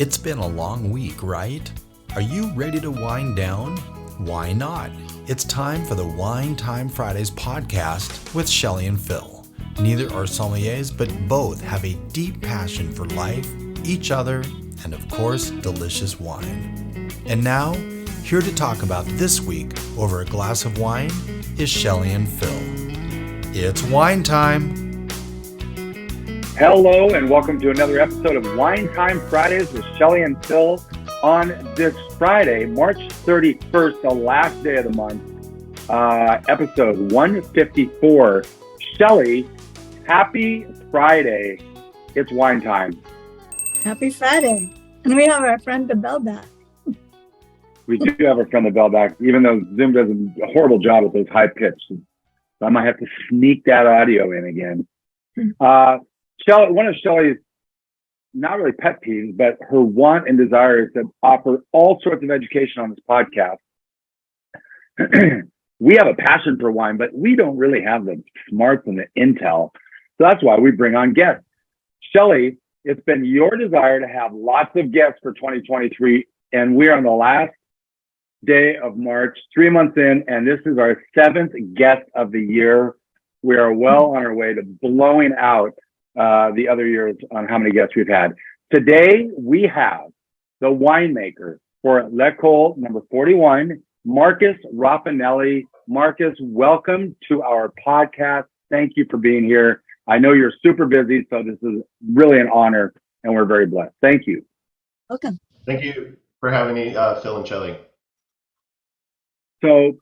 It's been a long week, right? Are you ready to wind down? Why not? It's time for the Wine Time Fridays podcast with Shelley and Phil. Neither are sommeliers, but both have a deep passion for life, each other, and of course, delicious wine. And now, here to talk about this week over a glass of wine is Shelley and Phil. It's wine time! Hello and welcome to another episode of Wine Time Fridays with Shelley and Phil. On this Friday, March 31st, the last day of the month, episode 154. Shelley, happy Friday. It's wine time. Happy Friday. And we have our friend the bell back. We do have a friend the bell back, even though Zoom does a horrible job with those high pitch. So I might have to sneak that audio in again. Shelley, one of Shelley's not really pet peeves, but her want and desire is to offer all sorts of education on this podcast. We have a passion for wine, but we don't really have the smarts and the intel. So that's why we bring on guests. Shelley, it's been your desire to have lots of guests for 2023, and we're on the last day of March, 3 months in, and this is our 7th guest of the year. We are well on our way to blowing out the other years on how many guests we've had. Today, we have the winemaker for L'École number 41, Marcus Rafanelli. Marcus, welcome to our podcast. Thank you for being here. I know you're super busy, so this is really an honor, and we're very blessed. Thank you. Welcome. Thank you for having me, Phil and Shelley. So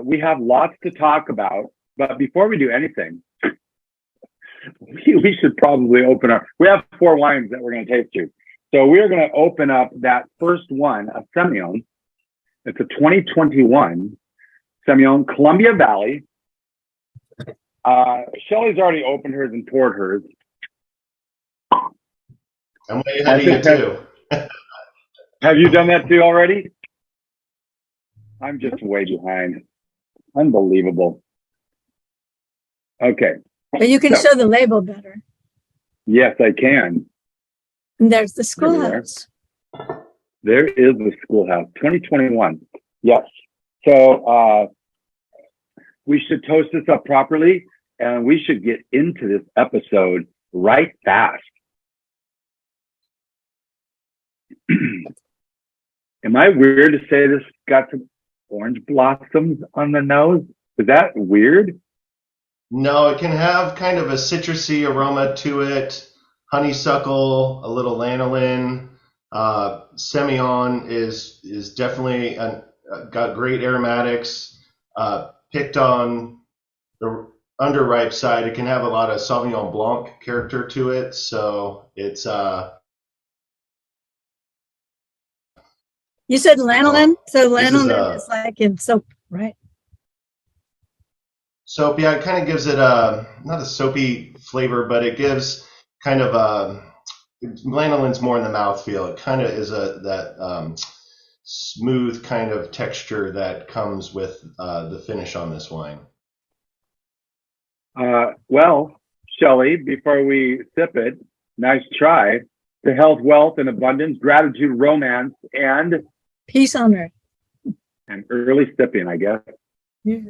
we have lots to talk about, but before we do anything, we should probably open up. We have 4 wines that we're going to taste to. So we're going to open up that first one, a Semillon. It's a 2021 Semillon, Columbia Valley. Shelley's already opened hers and poured hers. I'm way ahead of you too. Have you done that too already? I'm just way behind. Unbelievable. Okay. But you can show the label better. Yes, I can. And there's the schoolhouse. There is the schoolhouse, 2021. Yes. So we should toast this up properly, and we should get into this episode right fast. Am I weird to say this got some orange blossoms on the nose? Is that weird? No, it can have kind of a citrusy aroma to it. Honeysuckle, a little lanolin. Semillon is definitely got great aromatics. Picked on the underripe side, it can have a lot of Sauvignon Blanc character to it. So it's You said lanolin? So lanolin is like in soap, right? Soap, yeah, it kind of gives it not a soapy flavor, but it gives kind of lanolin's more in the mouthfeel. It kind of is that smooth kind of texture that comes with the finish on this wine. Well, Shelley, before we sip it, nice try. To health, wealth, and abundance, gratitude, romance, and Peace on earth. And early sipping, I guess. Yes.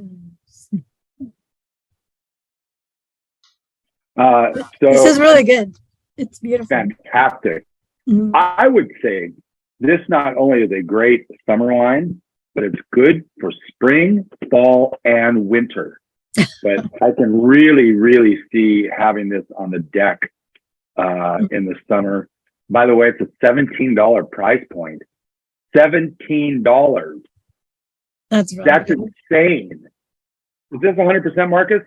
So this is really good. It's beautiful. Fantastic. Mm-hmm. I would say this not only is a great summer wine, but it's good for spring, fall, and winter. But I can really, really see having this on the deck in the summer. By the way, it's a $17 price point. $17. That's right. That's insane. Is this 100%, Marcus?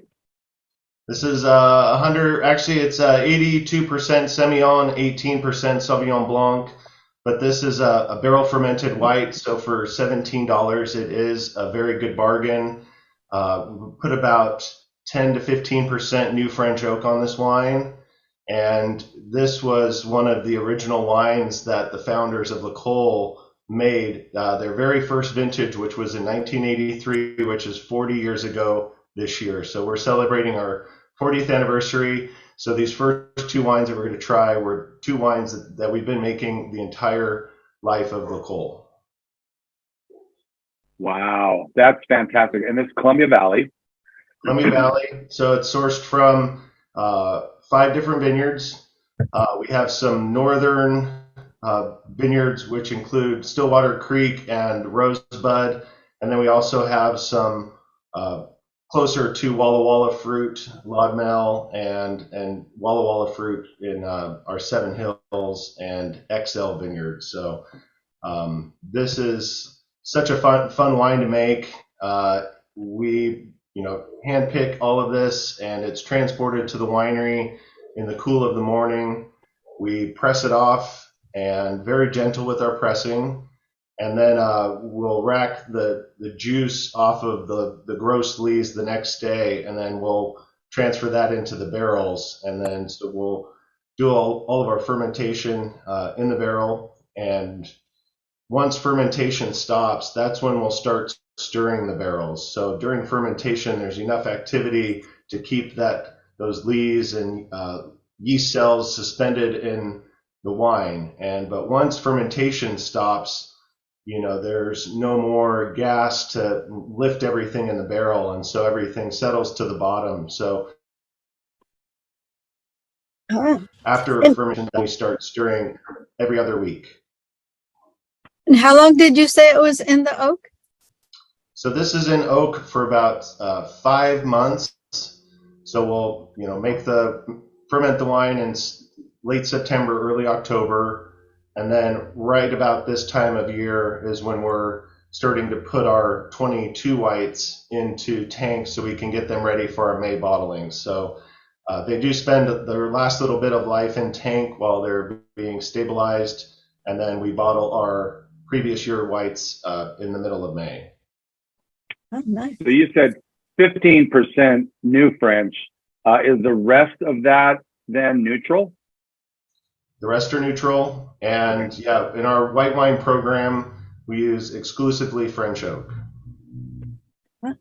This is 100. Actually, it's 82% Semillon, 18% Sauvignon Blanc. But this is a barrel fermented white. So for $17, it is a very good bargain. We put about 10 to 15% new French oak on this wine. And this was one of the original wines that the founders of L'École made. Their very first vintage, which was in 1983, which is 40 years ago this year. So we're celebrating our 40th anniversary. So these first two wines that we're going to try were two wines that we've been making the entire life of Le Col. Wow, that's fantastic. And this is Columbia Valley. Columbia Valley. So it's sourced from 5 different vineyards. We have some northern vineyards, which include Stillwater Creek and Rosebud. And then we also have some closer to Walla Walla fruit, Laudmel, and Walla Walla fruit in our Seven Hills and XL vineyard. So this is such a fun wine to make. We handpick all of this, and it's transported to the winery in the cool of the morning. We press it off, and very gentle with our pressing. And then we'll rack the juice off of the gross lees the next day, and then we'll transfer that into the barrels. And then so we'll do all of our fermentation in the barrel. And once fermentation stops, that's when we'll start stirring the barrels. So during fermentation, there's enough activity to keep those lees and yeast cells suspended in the wine. But once fermentation stops, there's no more gas to lift everything in the barrel, and so everything settles to the bottom. So after fermentation, we start stirring every other week. And how long did you say it was in the oak? So this is in oak for about 5 months. So we'll, ferment the wine in late September, early October. And then right about this time of year is when we're starting to put our 22 whites into tanks so we can get them ready for our May bottling. So they do spend their last little bit of life in tank while they're being stabilized. And then we bottle our previous year whites in the middle of May. Oh, nice. So you said 15% new French. Is the rest of that then neutral? The rest are neutral. And yeah, in our white wine program, we use exclusively French oak. Huh.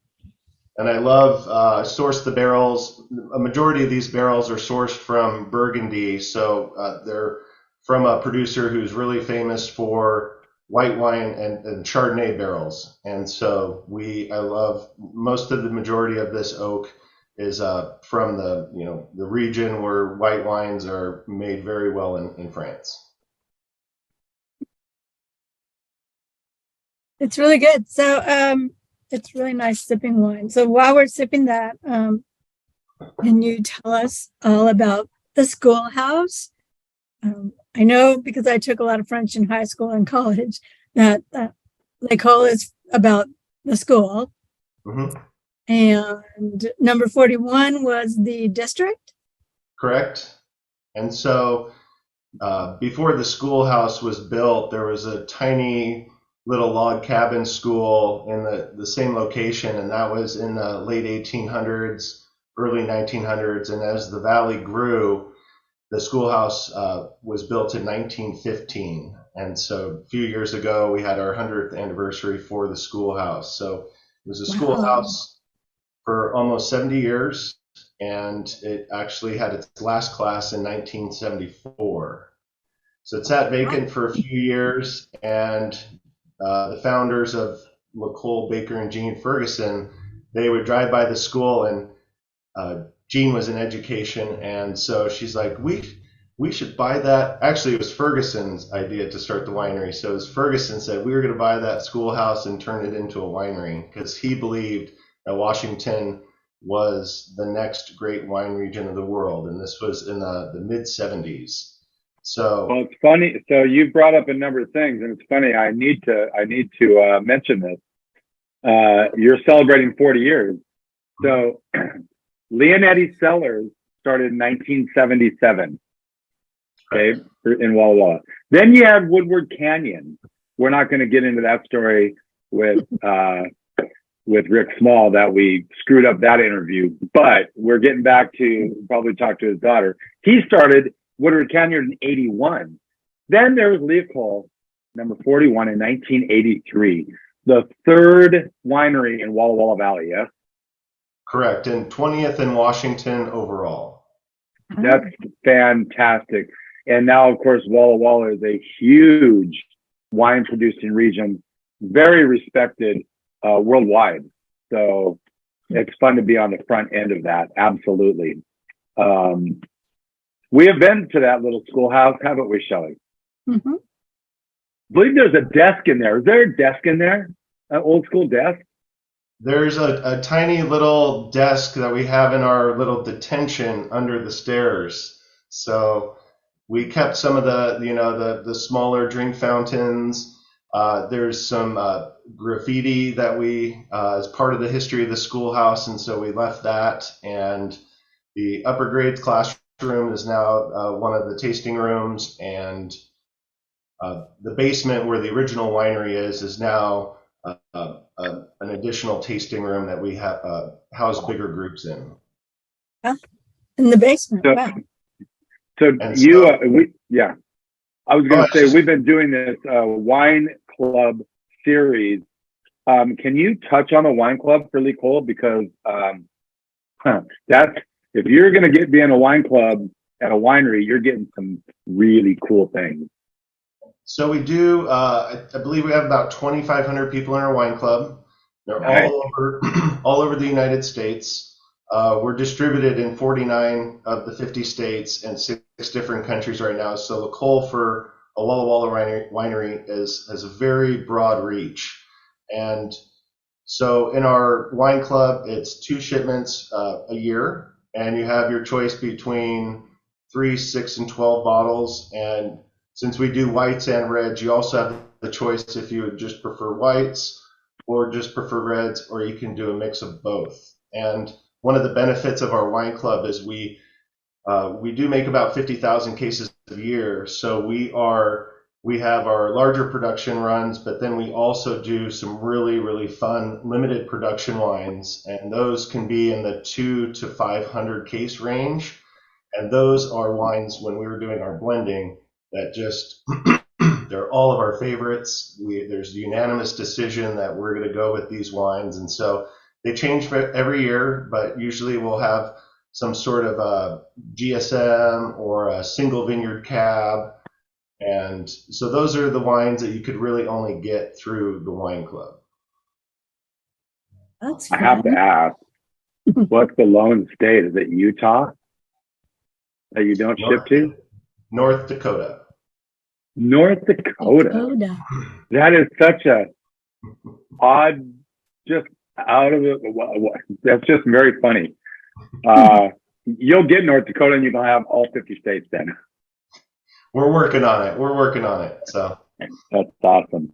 And I love source the barrels. A majority of these barrels are sourced from Burgundy. So they're from a producer who's really famous for white wine and Chardonnay barrels. And so I love most of the majority of this oak is from the region where white wines are made very well in France. It's really good. So it's really nice sipping wine. So while we're sipping that, can you tell us all about the schoolhouse? I know because I took a lot of French in high school and college that l'école is about the school. Mm-hmm. And number 41 was the district? Correct. And so before the schoolhouse was built, there was a tiny little log cabin school in the same location, and that was in the late 1800s, early 1900s. And as the valley grew, the schoolhouse was built in 1915. And so a few years ago, we had our 100th anniversary for the schoolhouse. So it was a schoolhouse for almost 70 years, and it actually had its last class in 1974. So it sat vacant for a few years, and the founders of Le Col, Baker, and Jean Ferguson, they would drive by the school, and Jean was in education, and so she's like, we should buy that. Actually, it was Ferguson's idea to start the winery. So as Ferguson said, we were going to buy that schoolhouse and turn it into a winery, because he believed that Washington was the next great wine region of the world, and this was in the mid 70s. So, well, it's funny. So you brought up a number of things, and it's funny. I need to mention this. You're celebrating 40 years. So Leonetti Cellars started in 1977. Okay, in Walla Walla. Then you had Woodward Canyon. We're not going to get into that story with Rick Small, that we screwed up that interview, but we're getting back to probably talk to his daughter. He started Woodward Canyon in 81. Then there was L'École, number 41 in 1983, the third winery in Walla Walla Valley. Yes, correct, and 20th in Washington overall. That's fantastic. And now, of course, Walla Walla is a huge wine producing region, very respected worldwide. So it's fun to be on the front end of that. Absolutely. We have been to that little schoolhouse, haven't we, Shelley? Mm-hmm. I believe there's a desk in there. Is there a desk in there? An old school desk? There's a tiny little desk that we have in our little detention under the stairs. So we kept some of the smaller drink fountains. There's some graffiti that we as part of the history of the schoolhouse, and so we left that. And the upper grades classroom is now one of the tasting rooms, and the basement where the original winery is now an additional tasting room that we have house bigger groups in. In the basement. So, Wow. so you, I was going to say, we've been doing this wine club series. Can you touch on the wine club really cool? Because that's, if you're going to be in a wine club at a winery, you're getting some really cool things. So we do, I believe we have about 2,500 people in our wine club. They're Nice. all over the United States. We're distributed in 49 of the 50 states and 6 different countries right now. So the goal for a Walla Walla winery has a very broad reach. And so in our wine club, it's 2 shipments a year, and you have your choice between 3, 6, and 12 bottles. And since we do whites and reds, you also have the choice if you would just prefer whites or just prefer reds, or you can do a mix of both. And one of the benefits of our wine club is we do make about 50,000 cases a year. So we have our larger production runs, but then we also do some really, really fun limited production wines, and those can be in the 200 to 500 case range. And those are wines, when we were doing our blending, that just they're all of our favorites. There's a unanimous decision that we're going to go with these wines, and so they change for every year, but usually we'll have some sort of a GSM or a single vineyard cab. And so those are the wines that you could really only get through the wine club. That's I have to ask, what's the lone state? Is it Utah that you don't ship to? North Dakota. North Dakota. That is such a odd, just out of it. That's just very funny. You'll get North Dakota and you'll have all 50 states then. We're working on it. So that's awesome.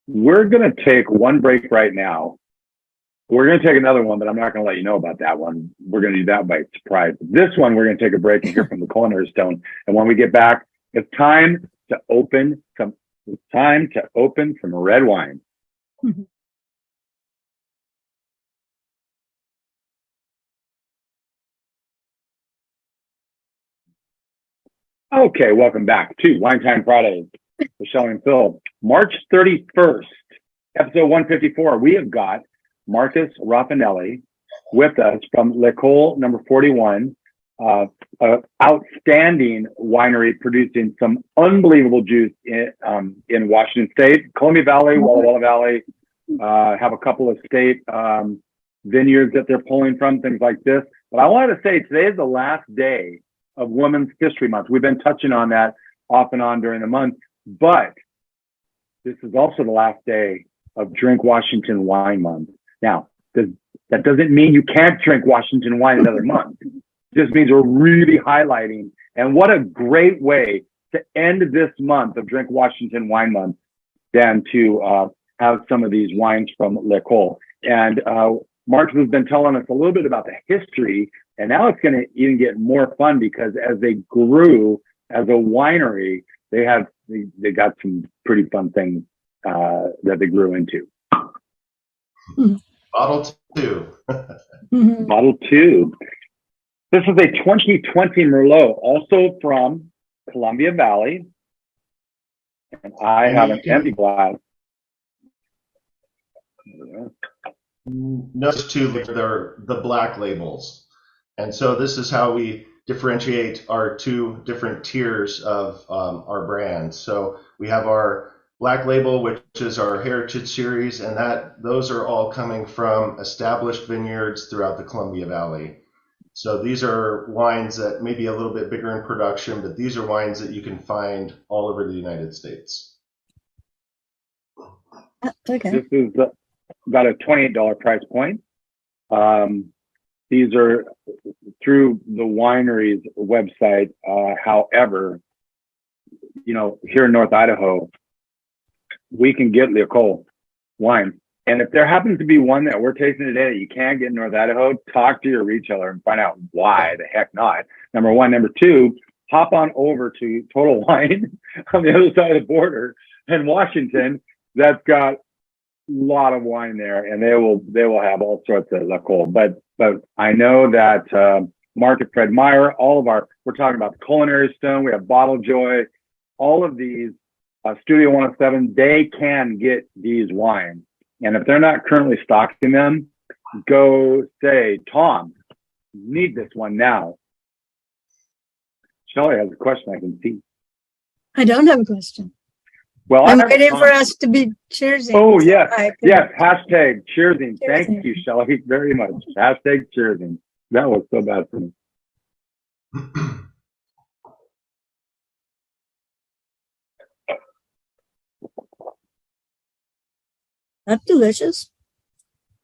We're going to take one break right now. We're going to take another one, but I'm not going to let you know about that one. We're going to do that by surprise. This one, we're going to take a break and hear from the Culinary Stone. And when we get back, it's time to open some red wine. Okay, welcome back to Wine Time Fridays with Shelley and Phil. March 31st, episode 154. We have got Marcus Rafanelli with us from L'École number 41, outstanding winery producing some unbelievable juice in Washington State, Columbia Valley, Walla Walla Valley, have a couple of state vineyards that they're pulling from, things like this. But I wanted to say today is the last day of Women's History Month. We've been touching on that off and on during the month, but this is also the last day of Drink Washington Wine Month. Now, that doesn't mean you can't drink Washington wine another month. It just means we're really highlighting, and what a great way to end this month of Drink Washington Wine Month than to have some of these wines from L'École. And Marcus has been telling us a little bit about the history, and now it's going to even get more fun because as they grew as a winery, they got some pretty fun things that they grew into. Bottle 2. Bottle 2. This is a 2020 Merlot, also from Columbia Valley. And I have an empty glass. Those 2, they're the black labels. And so this is how we differentiate our two different tiers of our brands. So we have our Black Label, which is our Heritage Series, and those are all coming from established vineyards throughout the Columbia Valley. So these are wines that may be a little bit bigger in production, but these are wines that you can find all over the United States. Okay. This is about a $28 price point. These are through the winery's website. However, here in North Idaho, we can get Lecole wine. And if there happens to be one that we're tasting today that you can't get in North Idaho, talk to your retailer and find out why the heck not. Number one. Number two, hop on over to Total Wine on the other side of the border in Washington. That's got a lot of wine there, and they will have all sorts of Lecole. But I know that Mark and Fred Meyer, we're talking about the Culinary Stone. We have Bottle Joy, all of these. Studio 107, they can get these wines. And if they're not currently stocking them, go say, Tom, need this one now. Shelley has a question I can see. I don't have a question. Well, I'm waiting for us to be cheersing. Oh, yes. So Yes. Hashtag cheersing. Thank Cheersing. you, Shelley, very much. Hashtag cheersing. That was so bad for me. That's delicious.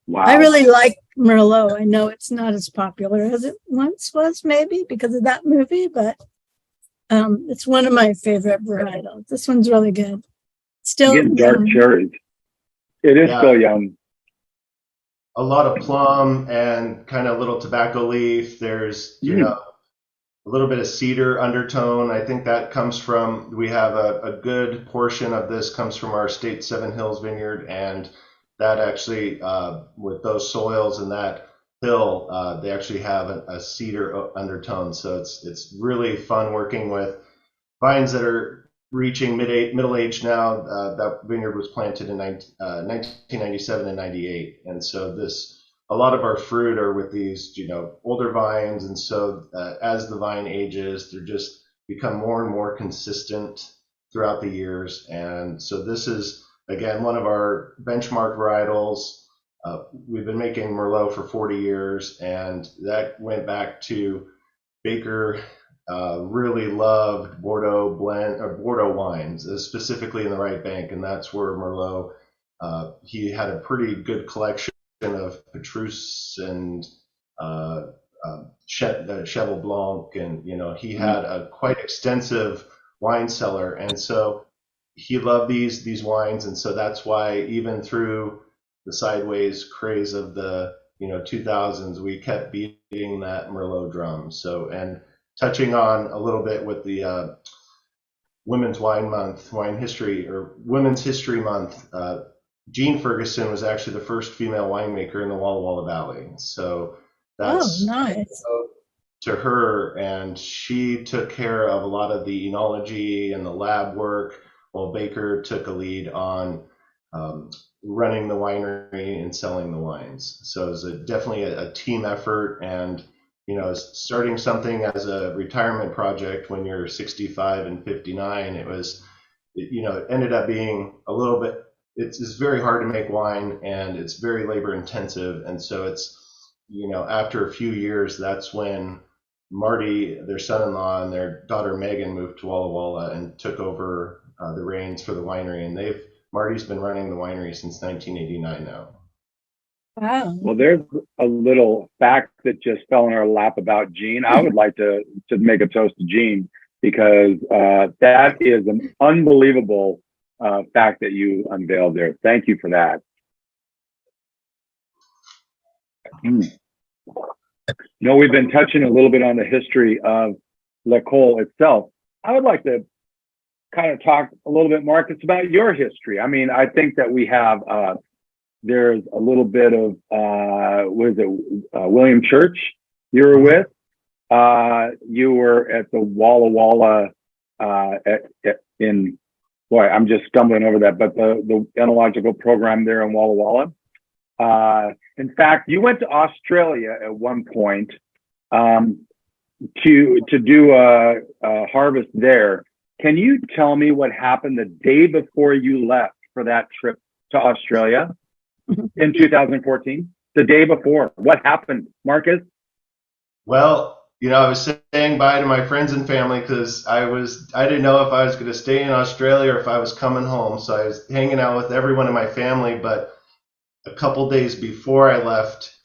Wow. I really like Merlot. I know it's not as popular as it once was, maybe because of that movie, but it's one of my favorite varietals. This one's really good. Still Getting dark young. cherries. It is Yeah. still young. A lot of plum and kind of little tobacco leaf. There's, a little bit of cedar undertone. I think that comes from, we have a good portion of this comes from our State Seven Hills vineyard, and that actually, with those soils and that hill, they actually have a cedar undertone. So it's really fun working with vines that are reaching middle age now. That vineyard was planted in 1997 and 98, and so a lot of our fruit are with these, older vines, and so as the vine ages, they're just become more and more consistent throughout the years. And so this is, again, one of our benchmark varietals. We've been making Merlot for 40 years, and that went back to Baker. Really loved Bordeaux Bordeaux wines, specifically in the right bank, and that's where Merlot. He had a pretty good collection of Petrus and Cheval Blanc, and he had a quite extensive wine cellar, and so he loved these wines, and so that's why even through the sideways craze of the 2000s, we kept beating that Merlot drum. So, and touching on a little bit with the Women's Women's History Month. Jean Ferguson was actually the first female winemaker in the Walla Walla Valley. So that's nice. to her, and she took care of a lot of the enology and the lab work, while Baker took a lead on running the winery and selling the wines. So it was definitely a team effort, and starting something as a retirement project when you're 65 and 59, it ended up being a little bit. It's very hard to make wine, and it's very labor intensive, and so it's after a few years, that's when Marty, their son-in-law, and their daughter Megan moved to Walla Walla and took over the reins for the winery, and Marty's been running the winery since 1989 now. Wow. Well, there's a little fact that just fell in our lap about Jean. I would like to make a toast to Jean, because that is an unbelievable fact that you unveiled there. Thank you for that. We've been touching a little bit on the history of Lecole itself. I would like to kind of talk a little bit, Marcus, about your history. I mean, I think that we have, there's a little bit of, William Church you were with. You were at the Walla Walla, I'm just stumbling over that, but the enological program there in Walla Walla. In fact, you went to Australia at one point to do a harvest there. Can you tell me what happened the day before you left for that trip to Australia in 2014? The day before, what happened, Marcus? Well, I was saying bye to my friends and family because I didn't know if I was going to stay in Australia or if I was coming home. So I was hanging out with everyone in my family. But a couple days before I left,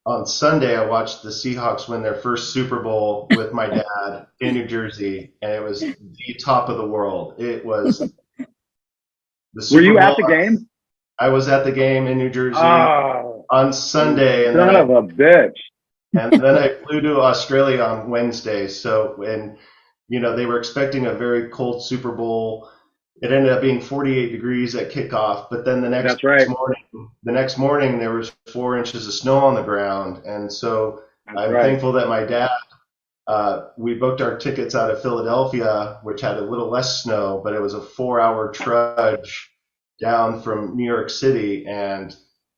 on Sunday, I watched the Seahawks win their first Super Bowl with my dad in New Jersey, and it was the top of the world. It was the Super Were you Bowl. at the game? I was at the game in New Jersey on Sunday, and son of a bitch. And then I flew to Australia on Wednesday. So, and they were expecting a very cold Super Bowl. It ended up being 48 degrees at kickoff, but then the next morning there was 4 inches of snow on the ground, and so I'm thankful that my dad. We booked our tickets out of Philadelphia, which had a little less snow, but it was a 4-hour trudge down from New York City, and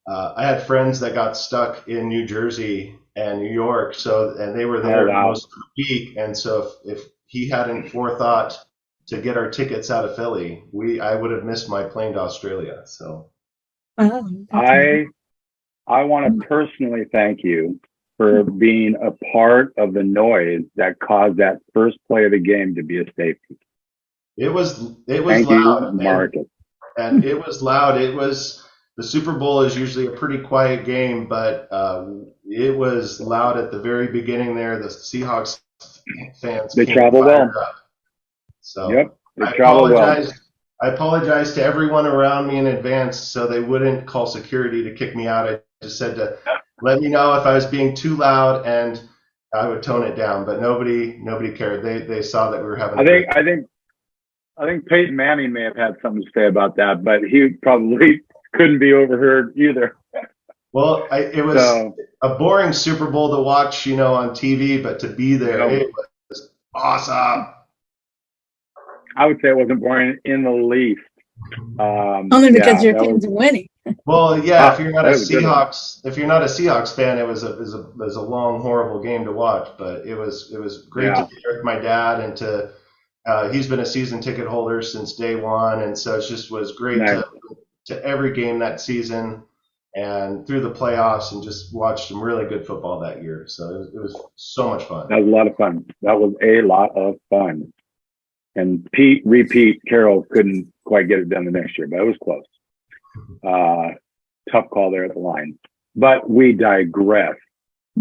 I had friends that got stuck in New Jersey and New York, and they were there most of the week, and so if he hadn't forethought to get our tickets out of Philly, I would have missed my plane to Australia. So I want to personally thank you for being a part of the noise that caused that first play of the game to be a safety. It was thank loud, you, Marcus. And it was loud. The Super Bowl is usually a pretty quiet game, but it was loud at the very beginning there. The Seahawks fans travel well. Up. So yep, they travel well. I apologize to everyone around me in advance so they wouldn't call security to kick me out. I just said to let me know if I was being too loud, and I would tone it down. But nobody cared. They saw that we were having. I think Peyton Manning may have had something to say about that, but he probably couldn't be overheard either. Well, it was a boring Super Bowl to watch, on TV, but to be there, it was awesome. I would say it wasn't boring in the least. Only because your team's winning. Well, yeah. If you're not a Seahawks fan, it was a long, horrible game to watch. But it was great to be there with my dad, and he's been a season ticket holder since day one, and so it just was great to every game that season and through the playoffs, and just watch some really good football that year. So it was so much fun. That was a lot of fun. That was a lot of fun. And Carroll couldn't quite get it done the next year, but it was close. Tough call there at the line. But we digress.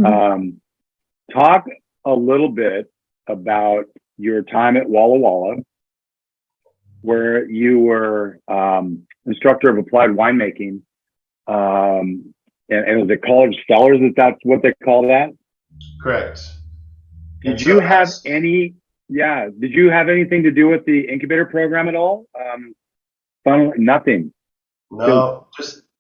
Talk a little bit about your time at Walla Walla, where you were instructor of applied winemaking, and it was at College Stellars. Is that what they call that? Correct. Did you have anything to do with the incubator program at all? Nothing. No,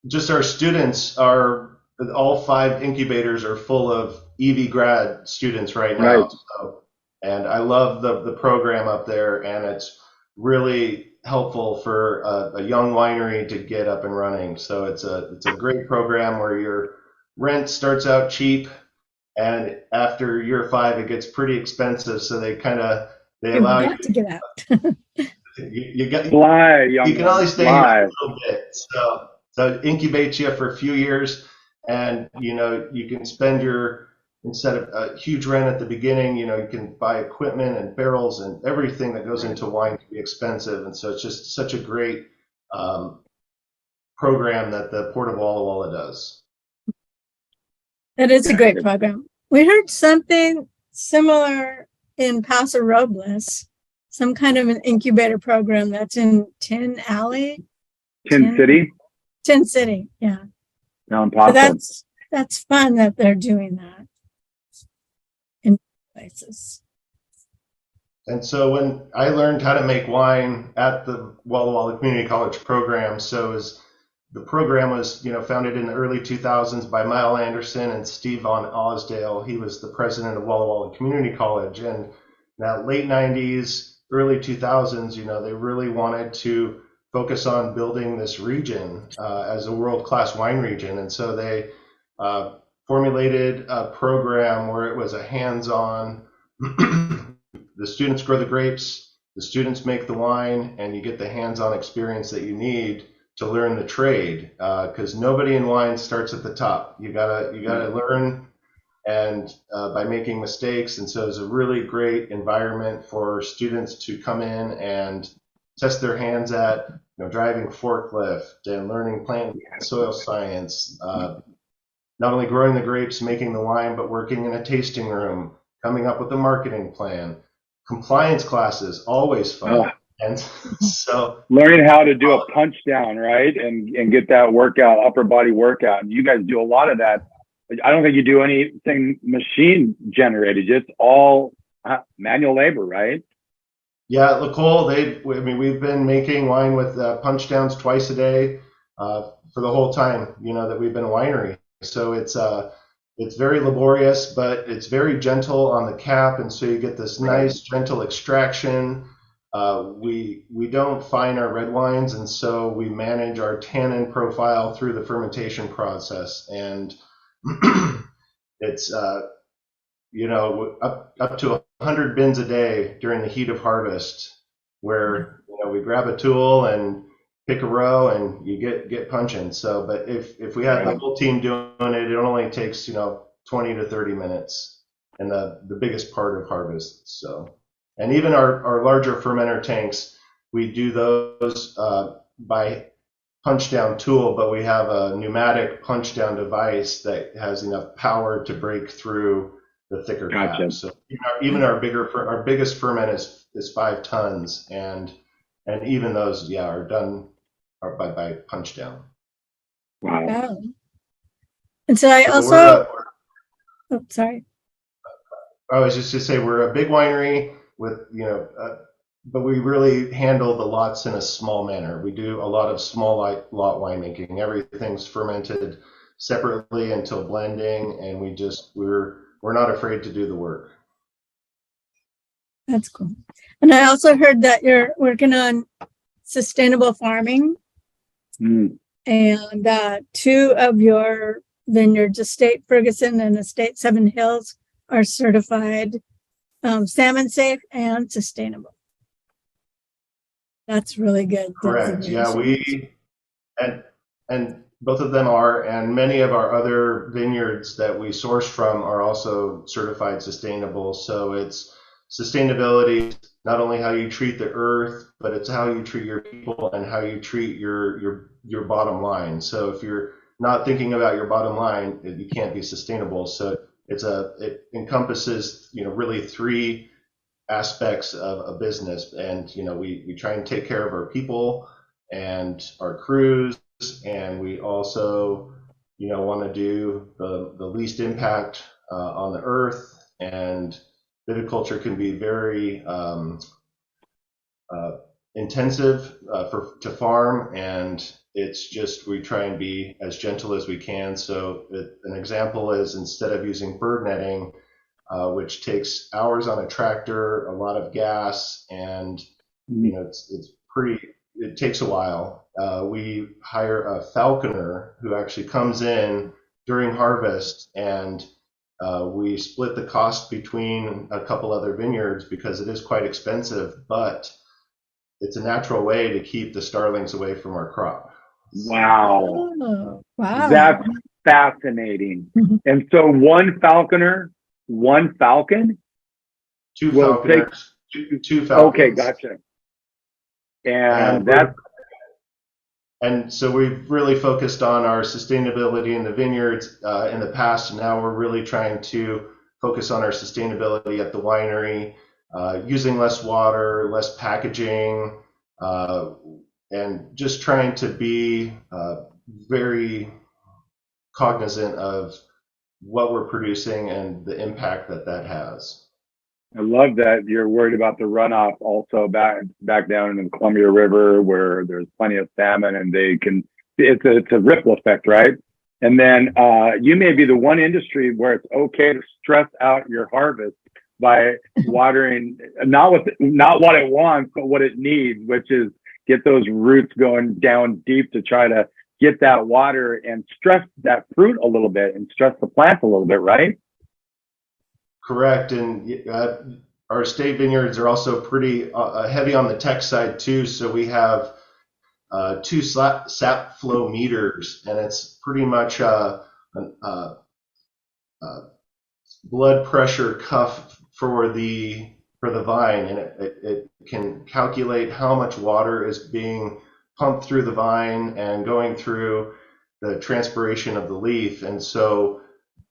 just our students are, all 5 incubators are full of EV grad students right now. Right. So, and I love the program up there, and it's really helpful for a young winery to get up and running. So it's a great program where your rent starts out cheap, and after year 5 it gets pretty expensive. So they allow you to get out. you can only stay here a little bit. So incubate you for a few years, and you can spend instead of a huge rent at the beginning, you can buy equipment and barrels, and everything that goes into wine can be expensive. And so it's just such a great program that the Port of Walla Walla does. That is a great program. We heard something similar in Paso Robles, some kind of an incubator program that's in Tin Alley. Tin City? Tin City, yeah. Down Paso. That's fun that they're doing that in places. And so when I learned how to make wine at the Walla Walla Community College program, the program was, founded in the early 2000s by Mile Anderson and Steve Von Osdale. He was the president of Walla Walla Community College. And now late 90s, early 2000s, they really wanted to focus on building this region as a world-class wine region. And so they formulated a program where it was a hands-on. The students grow the grapes, the students make the wine, and you get the hands-on experience that you need to learn the trade. Because nobody in wine starts at the top. You gotta learn, and by making mistakes. And so it's a really great environment for students to come in and test their hands at, driving forklift and learning plant and soil science. Not only growing the grapes, making the wine, but working in a tasting room, coming up with a marketing plan. Compliance classes, always fun. And so learning how to do a punch down, right? And get that workout, upper body workout. And you guys do a lot of that. I don't think you do anything machine generated, just all manual labor, right? Yeah, Nicole, we've been making wine with punch downs twice a day for the whole time, that we've been a winery. So it's very laborious, but it's very gentle on the cap, and so you get this nice gentle extraction. We don't fine our red wines, and so we manage our tannin profile through the fermentation process, and it's up to 100 bins a day during the heat of harvest, where we grab a tool and pick a row and you get punching. So, but if we had the whole team doing it, it only takes 20 to 30 minutes, and the biggest part of harvest. So, and even our larger fermenter tanks, we do those by punch down tool, but we have a pneumatic punch down device that has enough power to break through the thicker cap. So even our biggest ferment is 5 tons, and even those are done by punch down. Wow. And so I also sorry. I was just to say we're a big winery with but we really handle the lots in a small manner. We do a lot of small lot winemaking. Everything's fermented separately until blending, and we're not afraid to do the work. That's cool. And I also heard that you're working on sustainable farming, and 2 of your vineyards, Estate Ferguson and Estate Seven Hills, are certified salmon safe and sustainable. That's really good. Correct. Yeah, and both of them are, and many of our other vineyards that we source from are also certified sustainable. So it's sustainability, not only how you treat the earth, but it's how you treat your people and how you treat your bottom line. So if you're not thinking about your bottom line, you can't be sustainable. So it encompasses really 3 aspects of a business, and we try and take care of our people and our crews, and we also want to do the least impact on the earth. And viticulture can be very intensive to farm, and it's just we try and be as gentle as we can. So an example is, instead of using bird netting, which takes hours on a tractor, a lot of gas, and it takes a while. We hire a falconer who actually comes in during harvest, and we split the cost between a couple other vineyards because it is quite expensive, but it's a natural way to keep the starlings away from our crop. Wow. Oh, wow. That's fascinating. And so one falconer, one falcon? 2 falconers, 2 falcons. Okay, gotcha. And so we've really focused on our sustainability in the vineyards in the past, and now we're really trying to focus on our sustainability at the winery, using less water, less packaging, and just trying to be very cognizant of what we're producing and the impact that has. I love that you're worried about the runoff also back down in the Columbia River, where there's plenty of salmon, and it's a ripple effect, right? And then you may be the one industry where it's okay to stress out your harvest by watering not what it wants, but what it needs, which is get those roots going down deep to try to get that water and stress that fruit a little bit and stress the plant a little bit, right? Correct. And our state vineyards are also pretty heavy on the tech side too. So we have two sap flow meters, and it's pretty much a blood pressure cuff for the vine, and it can calculate how much water is being pumped through the vine and going through the transpiration of the leaf. And so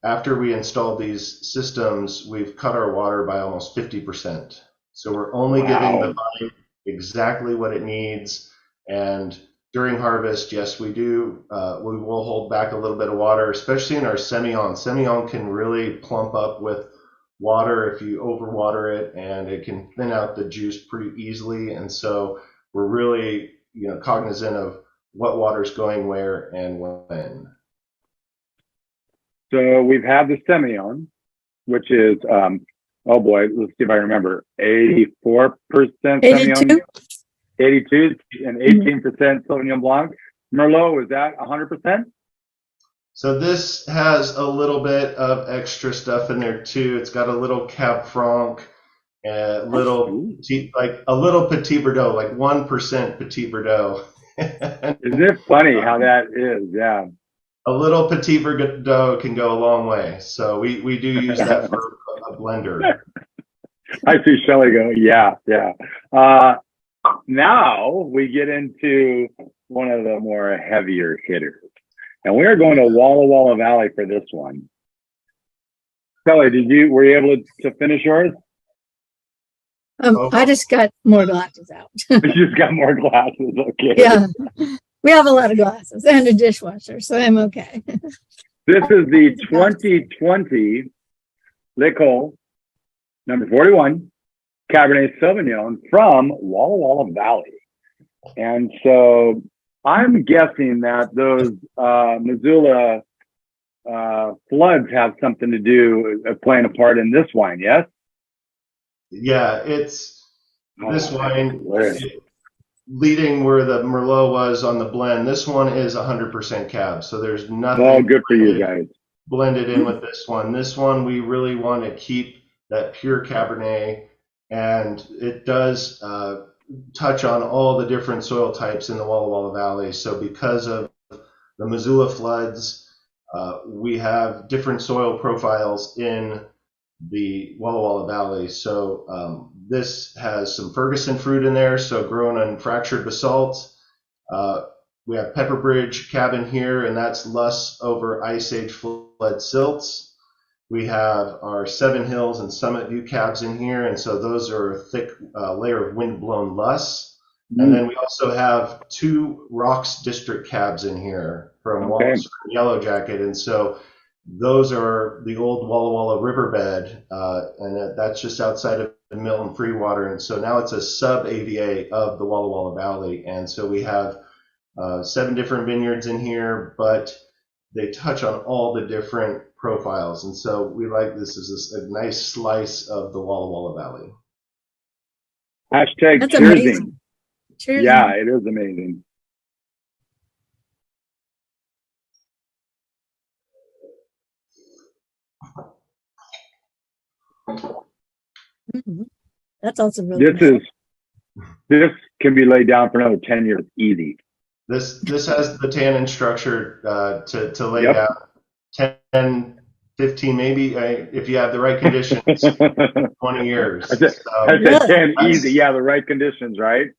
after we installed these systems, we've cut our water by almost 50%. So we're only giving the vine exactly what it needs. And during harvest, yes, we do. We will hold back a little bit of water, especially in our Semillon. Semillon can really plump up with water if you overwater it, and it can thin out the juice pretty easily. And so we're really, cognizant of what water's going where and when. So we've had the Semillon, which is, oh boy, let's see if I remember, 84% Semillon, 82 and 18% Sauvignon Blanc. Merlot, is that 100%? So this has a little bit of extra stuff in there too. It's got a little Cab Franc, a little Petit Verdot, like 1% Petit Verdot. Isn't it funny how that is? Yeah. A little Petit Verdot can go a long way. So we do use that for a blender. I see Shelley go, yeah. Now we get into one of the more heavier hitters. And we're going to Walla Walla Valley for this one. Shelley, were you able to finish yours? I just got more glasses out. You just got more glasses, okay. Yeah, we have a lot of glasses and a dishwasher, so I'm okay. This is the 2020 L'École, number 41, Cabernet Sauvignon from Walla Walla Valley. And so I'm guessing that those Missoula floods have something to do, playing a part in this wine, yes? Yeah, it's this wine leading where the Merlot was on the blend. This one is 100% Cab, so there's nothing. Oh, good for you guys. Blended in with this one. This one we really want to keep that pure Cabernet, and it does touch on all the different soil types in the Walla Walla Valley. So because of the Missoula floods, we have different soil profiles in the Walla Walla Valley. So this has some Ferguson fruit in there, so grown on fractured basalt. We have Pepperbridge Cab in here, and that's loess over Ice Age flood silts. We have our Seven Hills and Summit View Cabs in here, and so those are a thick layer of wind-blown loess. And then we also have two Rocks District Cabs in here from Yellow Jacket, and so those are the old Walla Walla riverbed, and that's just outside of the Milton Freewater. And so now it's a sub-AVA of the Walla Walla Valley. And so we have 7 different vineyards in here, but they touch on all the different profiles. And so we like this as a nice slice of the Walla Walla Valley. Hashtag That's cheersing. amazing. Cheersing. Yeah, it is amazing. Mm-hmm. That's also really nice. This can be laid down for another 10 years easy. This has the tannin structure to lay down 10, 15, maybe if you have the right conditions, 20 years. I said 10 easy. Yeah, the right conditions, right?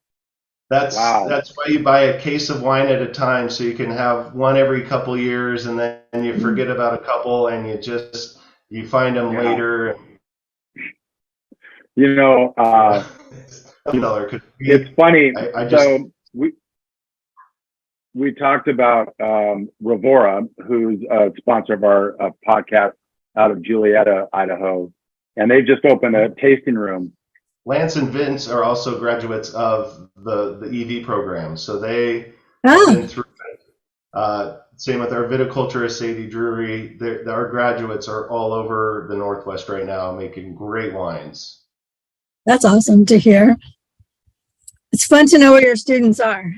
That's why you buy a case of wine at a time, so you can have one every couple years, and then you forget about a couple, and you find them later. It's funny. So we talked about Revora, who's a sponsor of our podcast out of Julietta, Idaho, and they've just opened a tasting room. Lance and Vince are also graduates of the EV program, so they have been through it. Same with our viticulturist, Sadie Drury. Our graduates are all over the Northwest right now making great wines. That's awesome to hear. It's fun to know where your students are.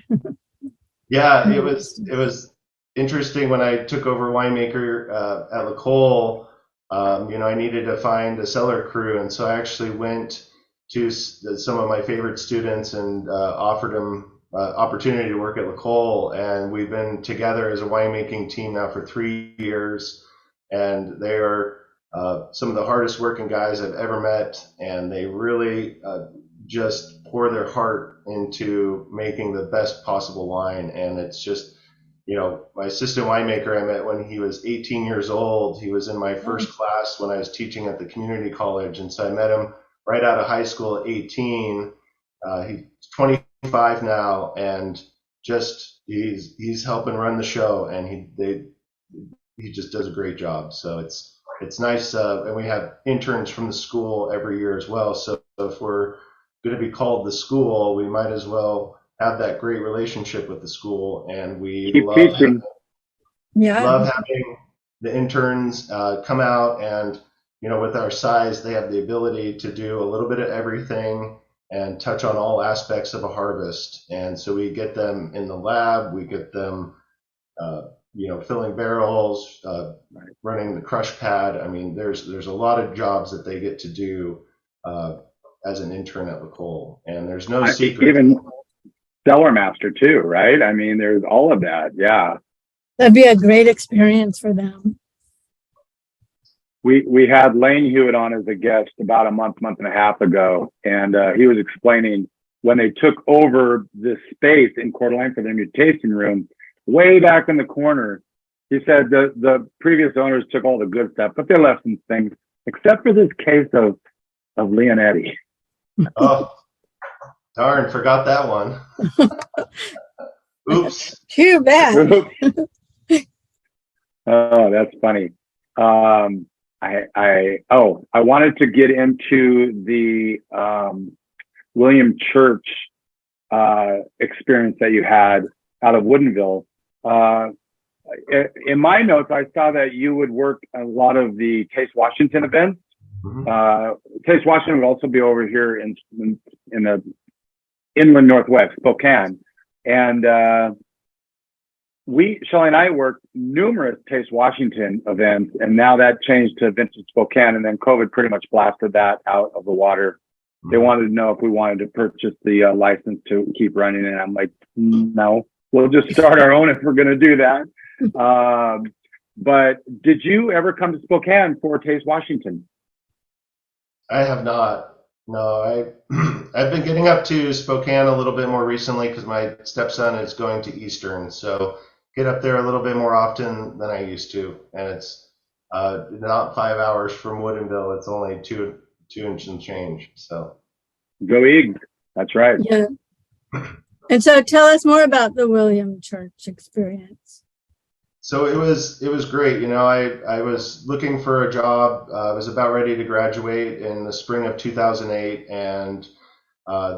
Yeah, it was interesting when I took over Winemaker at La Cole. I needed to find a cellar crew, and so I actually went to some of my favorite students and offered them opportunity to work at La Cole, and we've been together as a winemaking team now for 3 years, and they are some of the hardest working guys I've ever met, and they really just pour their heart into making the best possible wine. And it's just, my assistant winemaker I met when he was 18 years old. He was in my first class when I was teaching at the community college, and so I met him right out of high school at 18. He's 25 now, and just he's helping run the show, and he just does a great job. So it's nice, and we have interns from the school every year as well. So if we're going to be called the school, we might as well have that great relationship with the school, and we Keep teaching. love having the interns come out, and with our size, they have the ability to do a little bit of everything and touch on all aspects of a harvest. And so we get them in the lab, we get them filling barrels, running the crush pad. I mean, there's a lot of jobs that they get to do as an intern at La Cole, and there's no secret. Even cellar master too, right? I mean, there's all of that. Yeah. That'd be a great experience for them. We had Lane Hewitt on as a guest about a month and a half ago, and he was explaining when they took over this space in Coeur d'Alene for their new tasting room, way back in the corner. He said the previous owners took all the good stuff, but they left some things, except for this case of Leonetti. Oh, darn, forgot that one. Oops. Too bad. Oh, that's funny. I wanted to get into the William Church experience that you had out of Woodinville. In my notes, I saw that you would work a lot of the Taste Washington events. Mm-hmm. Taste Washington would also be over here in the inland Northwest, Spokane. And Shelley and I worked numerous Taste Washington events, and now that changed to Vintage Spokane, and then COVID pretty much blasted that out of the water. They wanted to know if we wanted to purchase the license to keep running, and I'm like, no, we'll just start our own if we're going to do that. But did you ever come to Spokane for Taste Washington? I have not. No, I've been getting up to Spokane a little bit more recently because my stepson is going to Eastern, so get up there a little bit more often than I used to. And it's not 5 hours from Woodinville; it's only two and some change. So go Eagles. That's right. Yeah. And so, tell us more about the William Church experience. So it was great. I was looking for a job. I was about ready to graduate in the spring of 2008, and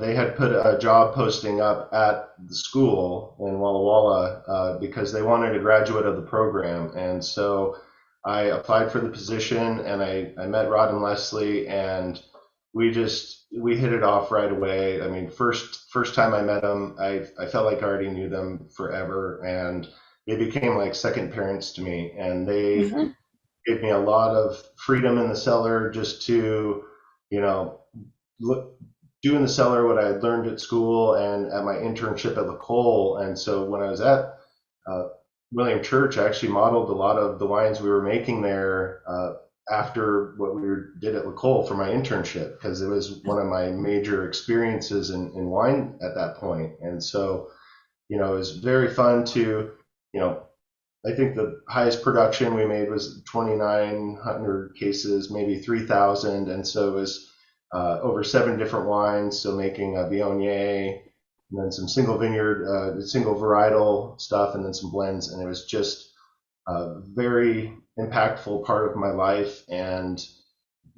they had put a job posting up at the school in Walla Walla because they wanted a graduate of the program. And so I applied for the position, and I met Rod and Leslie, and we hit it off right away. I mean, first time I met them, I felt like I already knew them forever, and they became like second parents to me, and they gave me a lot of freedom in the cellar just to, do in the cellar what I had learned at school and at my internship at La Cole. And so when I was at William Church, I actually modeled a lot of the wines we were making there after what we did at La Cole for my internship, because it was one of my major experiences in wine at that point. And so, it was very fun to, I think the highest production we made was 2,900 cases, maybe 3,000. And so it was over 7 different wines. So making a Viognier, and then some single vineyard, single varietal stuff, and then some blends. And it was just a very impactful part of my life. And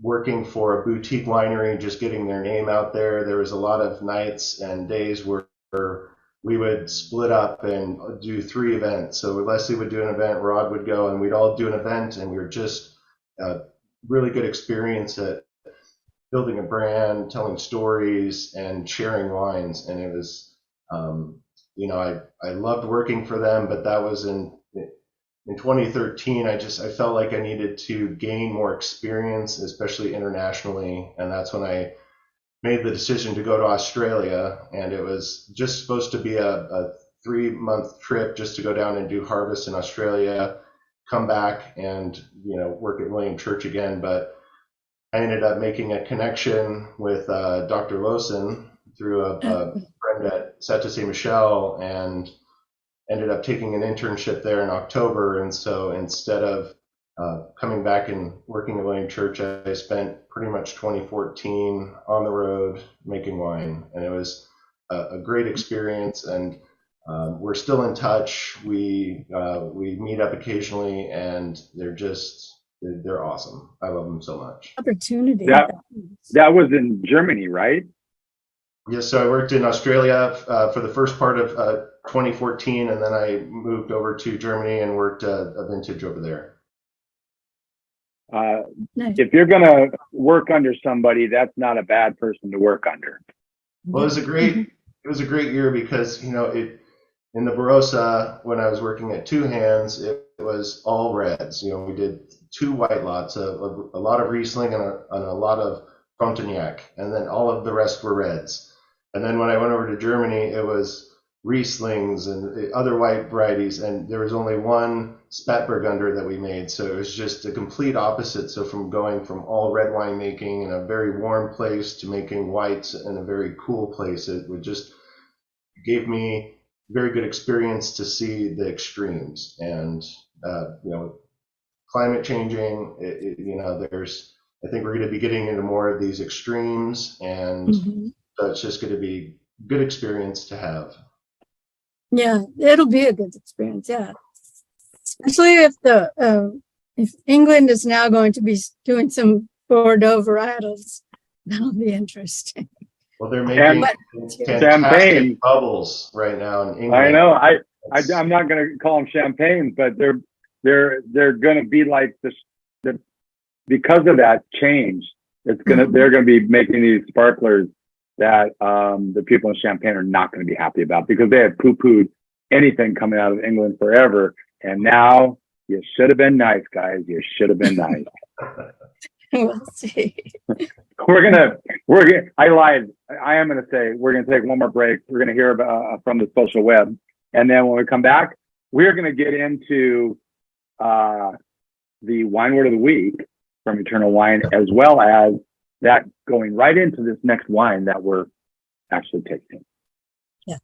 working for a boutique winery, just getting their name out there, there was a lot of nights and days where we would split up and do 3 events. So Leslie would do an event, Rod would go, and we'd all do an event, and we were just a really good experience at building a brand, telling stories, and sharing wines. And it was, I loved working for them, but that was in in 2013, I felt like I needed to gain more experience, especially internationally, and that's when I made the decision to go to Australia. And it was just supposed to be a 3-month trip just to go down and do harvest in Australia, come back and work at William Church again. But I ended up making a connection with Dr. Lawson through a friend at Sete Saint Michel, and ended up taking an internship there in October. And so instead of coming back and working at William Church, I spent pretty much 2014 on the road making wine, and it was a great experience. And we're still in touch. We meet up occasionally, and they're awesome. I love them so much. Opportunity. That was in Germany, right? Yes, so I worked in Australia for the first part of 2014, and then I moved over to Germany and worked a vintage over there. Nice. If you're going to work under somebody, that's not a bad person to work under. Well, it was a great year because, in the Barossa, when I was working at Two Hands, it was all reds. We did 2 white lots, a lot of Riesling and a lot of Frontignac, and then all of the rest were reds. And then when I went over to Germany, it was Rieslings and other white varieties, and there was only one Spätburgunder that we made, so it was just a complete opposite. So from going from all red wine making in a very warm place to making whites in a very cool place, it would just gave me very good experience to see the extremes. And climate changing, I think we're going to be getting into more of these extremes, and so it's just going to be good experience to have. Yeah, it'll be a good experience. Yeah, especially if England is now going to be doing some Bordeaux varietals, that'll be interesting. Well, they're making fantastic champagne bubbles right now in England. I know. I'm not going to call them champagnes, but they're going to be like this. Because of that change, they're going to be making these sparklers that the people in Champagne are not going to be happy about, because they have poo-pooed anything coming out of England forever. And now you should have been nice, guys. You should have been nice. We'll see. I lied. I am going to say we're going to take one more break. We're going to hear from the social web. And then when we come back, we're going to get into the wine word of the week from Eternal Wine, as well as that going right into this next wine that we're actually tasting. Yes.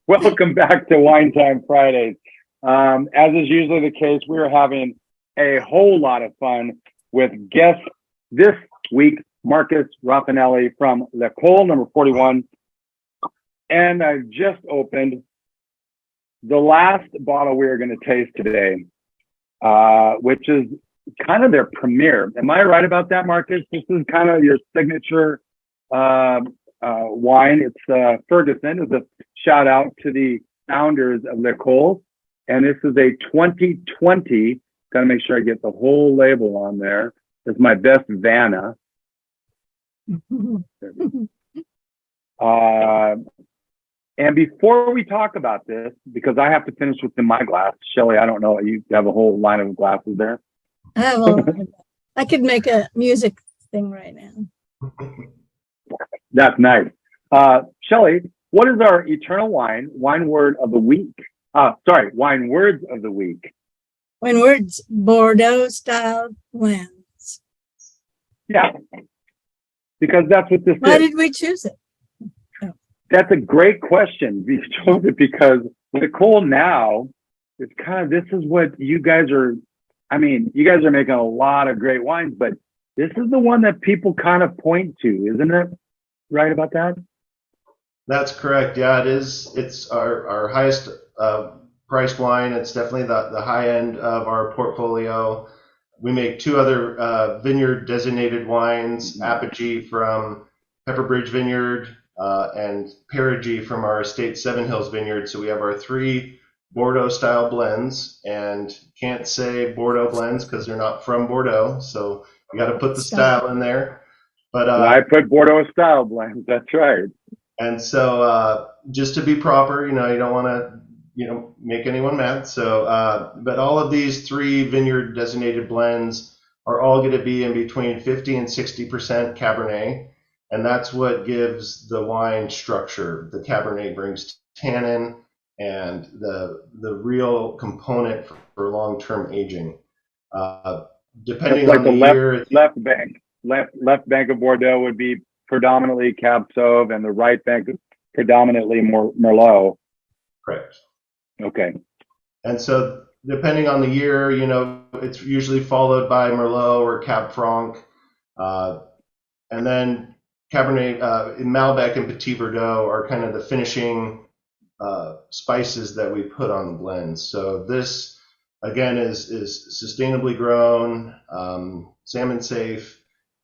Welcome back to Wine Time Fridays. As is usually the case, we are having a whole lot of fun with guests this week. Marcus Rafanelli from Le Col, number 41. And I've just opened the last bottle we are going to taste today, which is kind of their premiere. Am I right about that, Marcus? This is kind of your signature wine. It's Ferguson. It's a shout out to the founders of Le Col. And this is a 2020. Got to make sure I get the whole label on there. It's my best Vanna. And before we talk about this, because I have to finish what's in my glass, Shelley, I don't know, you have a whole line of glasses there. I could make a music thing right now. That's nice. Shelley, what is our Eternal wine word of the week? Wine words of the week. Wine words, Bordeaux-styled blends. Yeah. Because that's what this is. Why did we choose it? Oh. That's a great question. We chose it because Nicole now is kind of, this is what you guys are, you guys are making a lot of great wines, but this is the one that people kind of point to, isn't it? Right about that? That's correct. Yeah, it is. It's our highest priced wine. It's definitely the high end of our portfolio. We make 2 other vineyard designated wines, Apogee from Pepperbridge Vineyard and Perigee from our estate Seven Hills Vineyard. So we have our 3 Bordeaux style blends, and can't say Bordeaux blends because they're not from Bordeaux. So You got to put the style in there. But I put Bordeaux-style blends. That's right. And so just to be proper, you don't want to, make anyone mad. So, but all of these 3 vineyard designated blends are all going to be in between 50 and 60% Cabernet. And that's what gives the wine structure. The Cabernet brings tannin and the real component for long-term aging. Depending like on the year. Left bank of Bordeaux would be predominantly Cab Sauv, and the right bank is predominantly Merlot. Correct. Okay. And so depending on the year, it's usually followed by Merlot or Cab Franc. And then Cabernet, Malbec and Petit Verdot are kind of the finishing spices that we put on the blends. So this, again, is sustainably grown, salmon safe,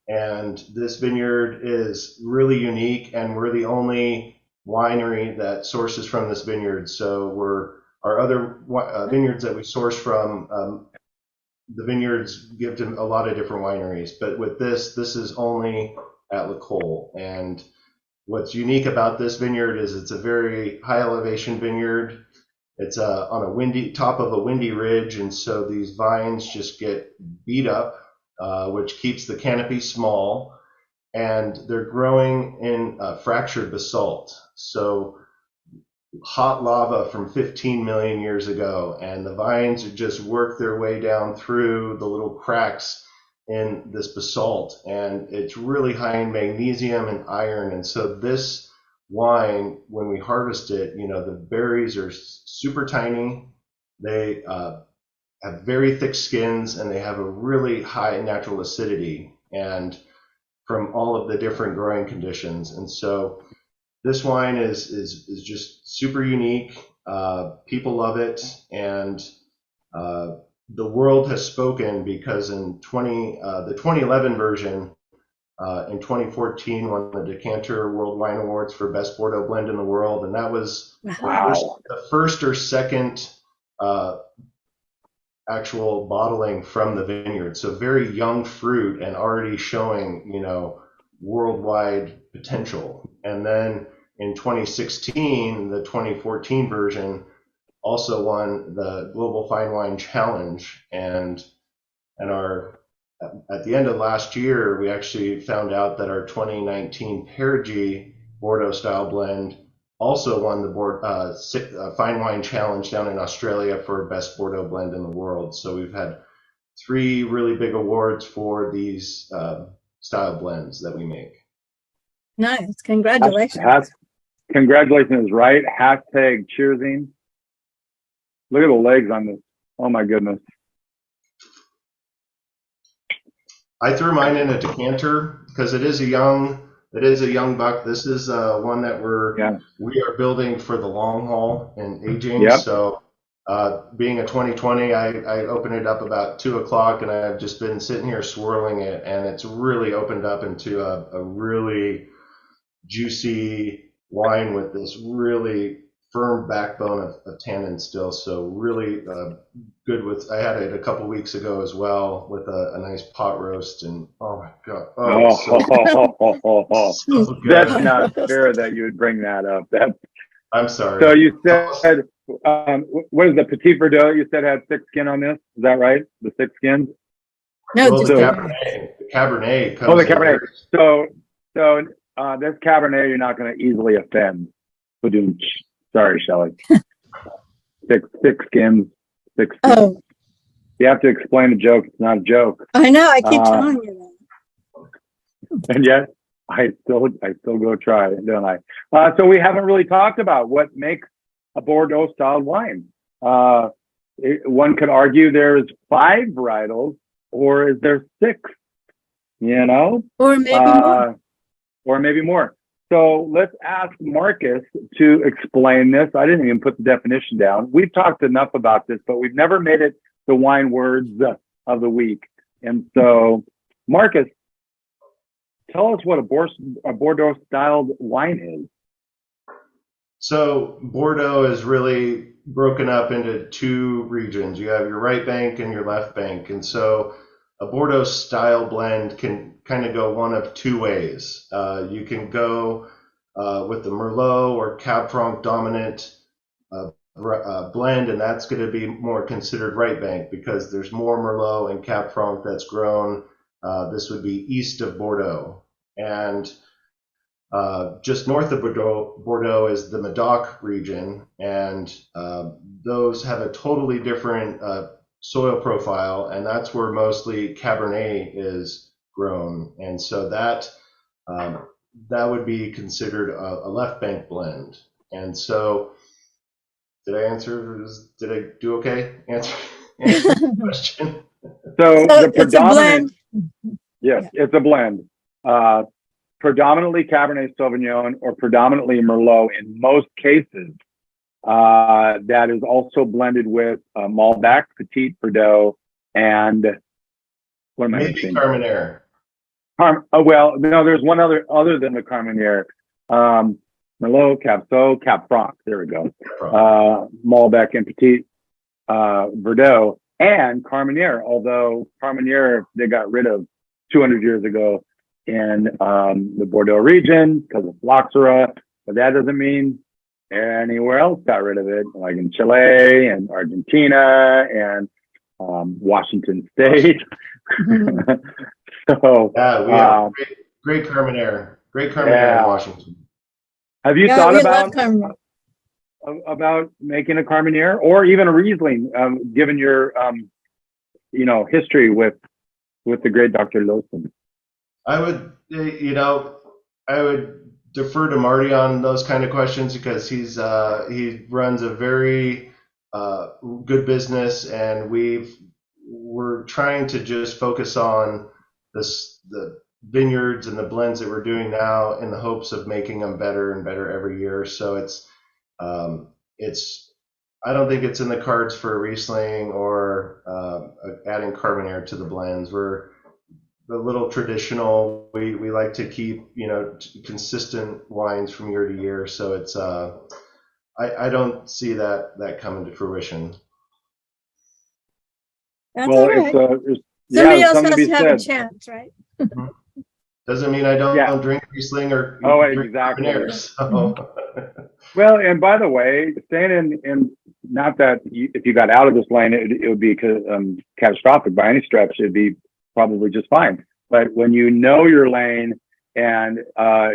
and this vineyard is really unique, and we're the only winery that sources from this vineyard. So our other vineyards that we source from, the vineyards give to a lot of different wineries, but with this is only at Le Col. And what's unique about this vineyard is it's a very high elevation vineyard. It's on a top of a windy ridge, and so these vines just get beat up, which keeps the canopy small, and they're growing in fractured basalt. So hot lava from 15 million years ago, and the vines just work their way down through the little cracks in this basalt, and it's really high in magnesium and iron. And so this wine, when we harvest it, the berries are super tiny. They have very thick skins, and they have a really high natural acidity, and from all of the different growing conditions. And so this wine is just super unique. People love it, and the world has spoken, because in the 2011 version, in 2014 won the Decanter World Wine Awards for Best Bordeaux Blend in the world, and that was the first or second actual bottling from the vineyard. So very young fruit and already showing, worldwide potential. And then in 2016, the 2014 version also won the Global Fine Wine Challenge, and at the end of last year, we actually found out that our 2019 Perigee Bordeaux-style blend also won the Fine Wine Challenge down in Australia for Best Bordeaux Blend in the world. So we've had 3 really big awards for these style blends that we make. Nice. Congratulations. Congratulations is right. Hashtag cheersing. Look at the legs on this. Oh my goodness. I threw mine in a decanter because it is a young buck. This is one that we are building for the long haul and aging. Yep. So being a 2020, I opened it up about 2:00, and I've just been sitting here swirling it, and it's really opened up into a really juicy wine with this really firm backbone of tannin still. So really good with. I had it a couple weeks ago as well with a nice pot roast, and oh my god, so good. That's not fair that you would bring that up. I'm sorry. So you said, what is the Petit Verdot? You said had 6 skin on this. Is that right? The 6 skins? No, well, just the Cabernet. Oh, the Cabernet. So this Cabernet, you're not going to easily offend. Sorry, Shelley. 6 skins. 6 skins. Oh. You have to explain the joke. It's not a joke. I know. I keep telling you that. And yet, I still go try it, don't I? So we haven't really talked about what makes a Bordeaux-style wine. One could argue there's 5 varietals, or is there 6? Or maybe more. Or maybe more. So let's ask Marcus to explain this. I didn't even put the definition down. We've talked enough about this, but we've never made it the wine words of the week. And so, Marcus, tell us what a Bordeaux-styled wine is. So Bordeaux is really broken up into 2 regions. You have your right bank and your left bank. And so a Bordeaux style blend can kind of go one of two ways. You can go with the Merlot or Cab Franc dominant blend, and that's going to be more considered right bank because there's more Merlot and Cab Franc that's grown. This would be east of Bordeaux. And just north of Bordeaux is the Medoc region, and those have a totally different soil profile, and that's where mostly Cabernet is grown. And so that would be considered a left bank blend. And so, did I do okay? Answer the question. So the it's a blend. Yes, it's a blend. Predominantly Cabernet Sauvignon or predominantly Merlot in most cases. That is also blended with Malbec, Petit Verdot, and what am I Maybe missing? Carmenere. Well, no, there's one other than the Carmenere. Merlot, Cab Sauv, Cab Franc. There we go. Malbec and Petit Verdot and Carmenere. Although Carmenere they got rid of 200 years ago in the Bordeaux region because of phylloxera, but that doesn't mean anywhere else got rid of it, like in Chile and Argentina and Washington State. So yeah, we have great Carmenere, in Washington. Have you thought about making a Carmenere or even a Riesling, given your history with the great Dr. Lawson? I would defer to Marty on those kind of questions because he runs a very good business, and we're trying to just focus on the vineyards and the blends that we're doing now in the hopes of making them better and better every year. So it's I don't think it's in the cards for a Riesling or adding Carmenere to the blends. We're a little traditional. We like to keep consistent wines from year to year. So it's I don't see that coming to fruition. That's all right. Somebody else has to have a chance, right? Doesn't mean I don't drink Riesling or drink Carmenere. So. Well, and by the way, staying in not that if you got out of this lane, it would be catastrophic by any stretch. It'd be probably just fine. But when you know your lane and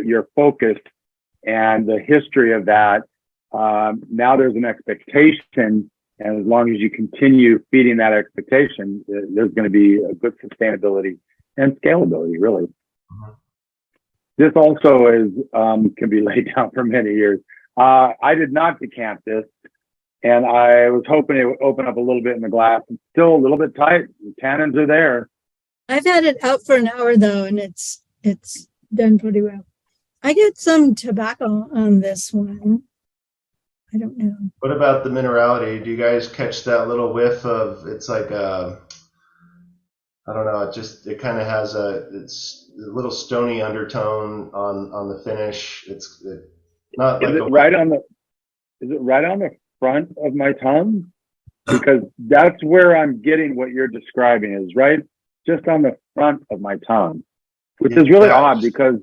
you're focused and the history of that, now there's an expectation. And as long as you continue feeding that expectation, there's going to be a good sustainability and scalability, really. Mm-hmm. This also can be laid down for many years. I did not decant this, and I was hoping it would open up a little bit in the glass. It's still a little bit tight. The tannins are there. I've had it out for an hour though, and it's done pretty well. I get some tobacco on this one. I don't know. What about the minerality? Do you guys catch that little whiff of? It's like I don't know. It kind of has it's a little stony undertone on the finish. It's not like. Is it right on the front of my tongue? Because that's where I'm getting what you're describing is right just on the front of my tongue, which is really odd because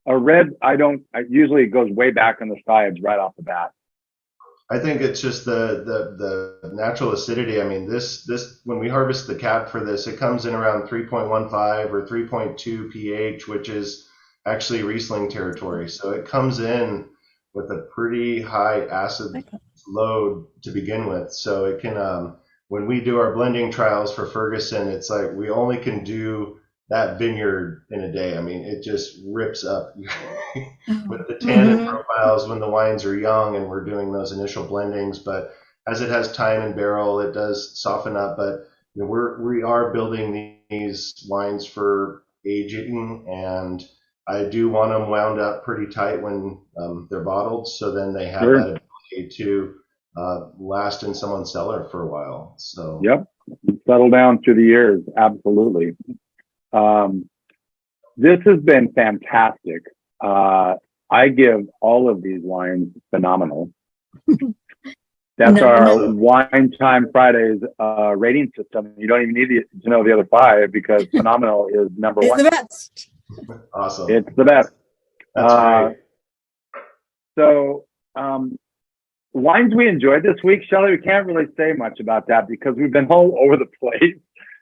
a red usually it goes way back on the sides right off the bat. I think it's just the natural acidity. I mean, this when we harvest the cab for this, it comes in around 3.15 or 3.2 pH, which is actually Riesling territory. So it comes in with a pretty high acid load to begin with. So it can, when we do our blending trials for Ferguson, it's like we only can do that vineyard in a day. I mean, it just rips up with the tannin profiles when the wines are young and we're doing those initial blendings. But as it has time in barrel, it does soften up. But we are building these wines for aging, and I do want them wound up pretty tight when they're bottled, so then they have that ability to last in someone's cellar for a while. So settle down through the years. Absolutely. This has been fantastic. I give all of these wines phenomenal. That's No, our no. Wine Time Fridays rating system. You don't even need to know the other five because Phenomenal is number It's one. the best. Awesome. It's the best. That's great. So, wines we enjoyed this week, Shelley, we can't really say much about that because we've been all over the place.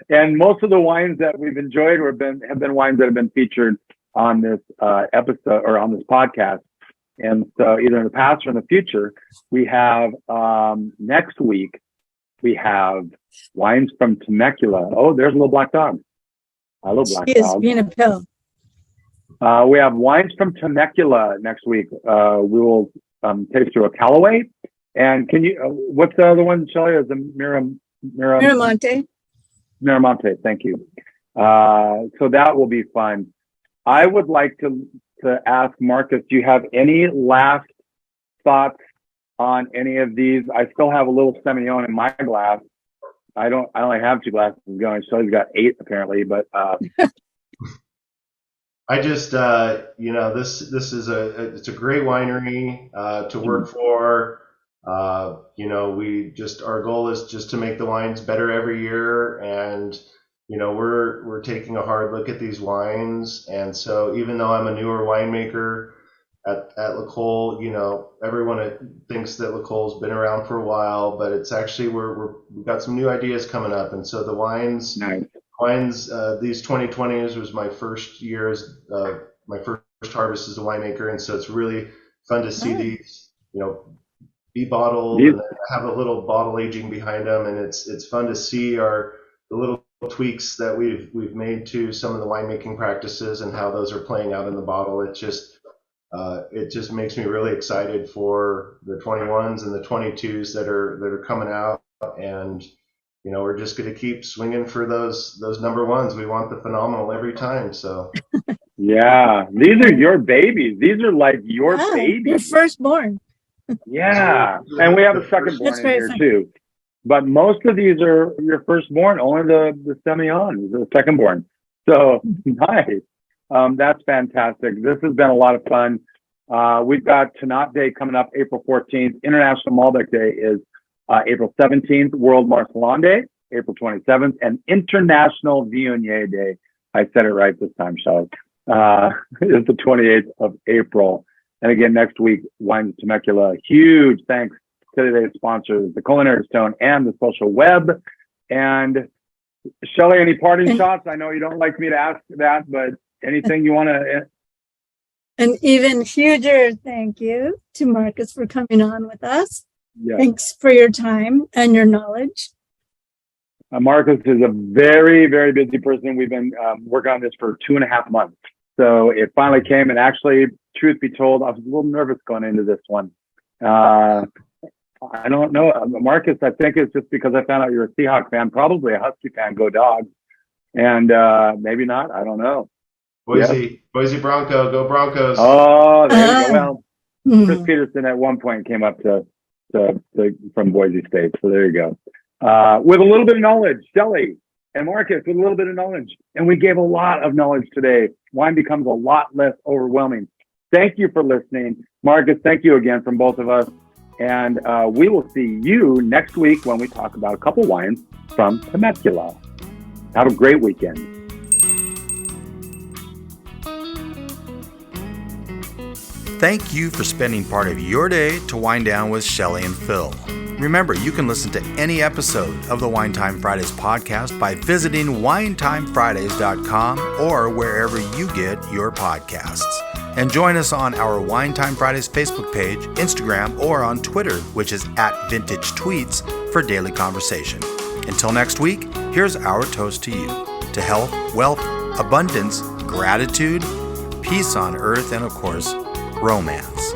And most of the wines that we've enjoyed have been wines that have been featured on this episode or on this podcast. And so either in the past or in the future, we have next week, we have wines from Temecula. Oh, there's a little black dog. I love black She is dogs. being a pill. We have wines from Temecula next week. We will taste through a Callaway. And can you, what's the other one, Shelley? Is the Miramonte. Miramonte, thank you. So that will be fun. I would like to ask Marcus, do you have any last thoughts on any of these? I still have a little Semillon in my glass. I only have 2 glasses going. Shelley's got 8 apparently, but I just, this is it's a great winery to work for. Our goal is just to make the wines better every year, and we're taking a hard look at these wines. And so even though I'm a newer winemaker at Le Col, everyone thinks that Le Col's been around for a while, but it's actually we've got some new ideas coming up. And so the wines, nice. These 2020s was my first year as my first harvest as a winemaker, and so it's really fun to see these, be bottled and have a little bottle aging behind them, and it's fun to see the little tweaks that we've made to some of the winemaking practices and how those are playing out in the bottle. It just makes me really excited for the 21s and the 22s that are coming out, and we're just going to keep swinging for those number ones. We want the phenomenal every time. So yeah, these are your babies. These are like your babies. Your firstborn. Yeah, and we have a secondborn in here fun. too. But most of these are your firstborn. Only the Semillon is the secondborn. So nice. That's fantastic. This has been a lot of fun. We've got Tanat Day coming up April 14th. International Malbec Day is April 17th. World Marcelin Day, April 27th, and International Viognier Day. I said it right this time, Shelley. Is the 28th of April. And again, next week, Wines of Temecula. Huge thanks to today's sponsors, the Culinary Stone and the Social Web. And Shelley, any parting shots? I know you don't like me to ask that, but anything you want to? An even huger thank you to Marcus for coming on with us. Yes. Thanks for your time and your knowledge. Marcus is a very, very busy person. We've been working on this for 2.5 months. So it finally came, and actually, truth be told, I was a little nervous going into this one. I don't know. Marcus, I think it's just because I found out you're a Seahawks fan, probably a Husky fan, go Dogs. And maybe not, I don't know. Boise Bronco, go Broncos. Oh, there you go. Well, Chris Peterson at one point came up from Boise State, so there you go. With a little bit of knowledge, Shelley and Marcus with a little bit of knowledge. And we gave a lot of knowledge today. Wine becomes a lot less overwhelming. Thank you for listening. Marcus, thank you again from both of us. And we will see you next week when we talk about a couple wines from Temecula. Have a great weekend. Thank you for spending part of your day to wind down with Shelley and Phil. Remember, you can listen to any episode of the Wine Time Fridays podcast by visiting winetimefridays.com or wherever you get your podcasts. And join us on our Wine Time Fridays Facebook page, Instagram, or on Twitter, which is @VintageTweets, for daily conversation. Until next week, here's our toast to you, to health, wealth, abundance, gratitude, peace on earth, and of course, romance.